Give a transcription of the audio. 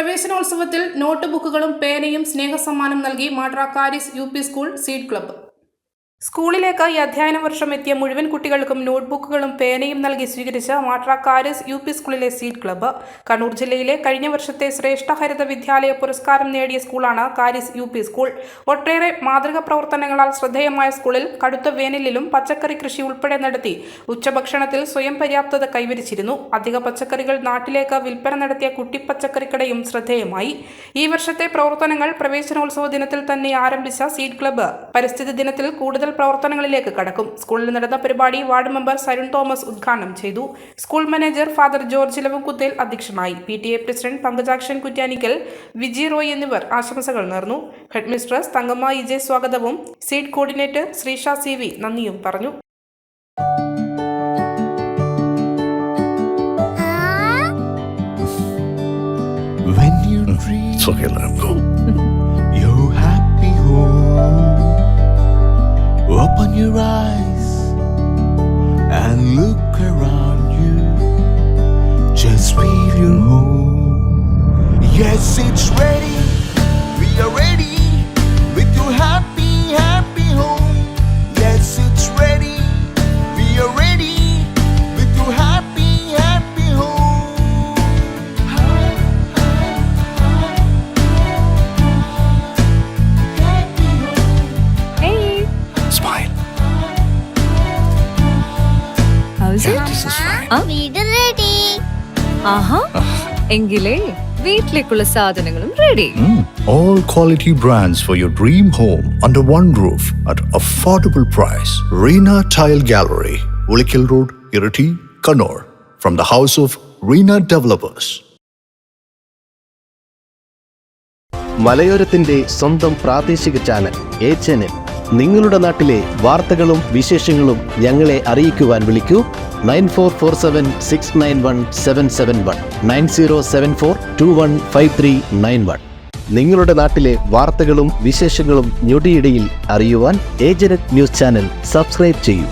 പ്രവേശനോത്സവത്തിൽ not ബുക്കുകളും പേനയും സ്നേഹസമ്മാനം നൽകി മാട്ര കാരിസ് U P school seed club. സ്കൂളിലേക്ക് ഈ അധ്യയന വർഷം എത്തിയ മുഴുവൻ കുട്ടികൾക്കും നോട്ട്ബുക്കുകളും പേനയും നൽകി സ്വീകരിച്ച മാട്ര കാരിസ് യു പി സ്കൂളിലെ സീഡ് ക്ലബ്ബ്. കണ്ണൂർ ജില്ലയിലെ കഴിഞ്ഞ വർഷത്തെ ശ്രേഷ്ഠ ഹരിത വിദ്യാലയ പുരസ്കാരം നേടിയ സ്കൂളാണ് കാരിസ് യു പി സ്കൂൾ. ഒട്ടേറെ മാതൃക പ്രവർത്തനങ്ങളാൽ ശ്രദ്ധേയമായ സ്കൂളിൽ കടുത്ത വേനലിലും പച്ചക്കറി കൃഷി ഉൾപ്പെടെ നടത്തി ഉച്ചഭക്ഷണത്തിൽ സ്വയം പര്യാപ്തത കൈവരിച്ചിരുന്നു. അധിക പച്ചക്കറികൾ നാട്ടിലേക്ക് വിൽപ്പന നടത്തിയ കുട്ടിപ്പച്ചക്കറിക്കടയും ശ്രദ്ധേയമായി. ഈ വർഷത്തെ പ്രവർത്തനങ്ങൾ പ്രവേശനോത്സവ ദിനത്തിൽ തന്നെ ആരംഭിച്ച സീഡ് ക്ലബ്ബ് പരിസ്ഥിതി ദിനത്തിൽ കൂടുതൽ പ്രവർത്തനങ്ങളിലേക്ക് കടക്കും. സ്കൂളിൽ നടന്ന പരിപാടി വാർഡ് മെമ്പർ സരുൺ തോമസ് ഉദ്ഘാടനം ചെയ്തു. സ്കൂൾ മാനേജർ ഫാദർ ജോർജ് ഇലവുംകുത്തേൽ അധ്യക്ഷനായി. PTA പ്രസിഡന്റ് പങ്കജാക്ഷൻ കുറ്റ്യാനിക്കൽ, വിജി റോയ് എന്നിവർ ആശംസകൾ നേർന്നു. ഹെഡ് മിസ്ട്രസ് തങ്കമ്മ ഇജെ സ്വാഗതവും സീഡ് കോർഡിനേറ്റർ ശ്രീഷ CV നന്ദിയും പറഞ്ഞു. Open your eyes and look around you. Just feel your home. Yes, it's ready. We are ready with your happy, happy home. Yes, it's ready. We are ready with your happy, happy home. Hey. Smile. How's it? This is fine. വീട് ready. എങ്കിലേ വീട്ടിലേക്കുള്ള സാധനങ്ങളും ready. All quality brands for your dream home under one roof at affordable price. Reena Tile Gallery, Ulikil Road, Irati, Kannur. From the house of Reena Developers. മലയോരത്തിന്റെ സ്വന്തം പ്രാദേശിക channel HNN. നിങ്ങളുടെ നാട്ടിലെ വാർത്തകളും വിശേഷങ്ങളും ഞങ്ങളെ അറിയിക്കുവാൻ വിളിക്കൂ 9447691771 9074215391. നിങ്ങളുടെ നാട്ടിലെ വാർത്തകളും വിശേഷങ്ങളും ഞൊടിയിടയിൽ അറിയുവാൻ ഏജന്റ് ന്യൂസ് ചാനൽ സബ്സ്ക്രൈബ് ചെയ്യൂ.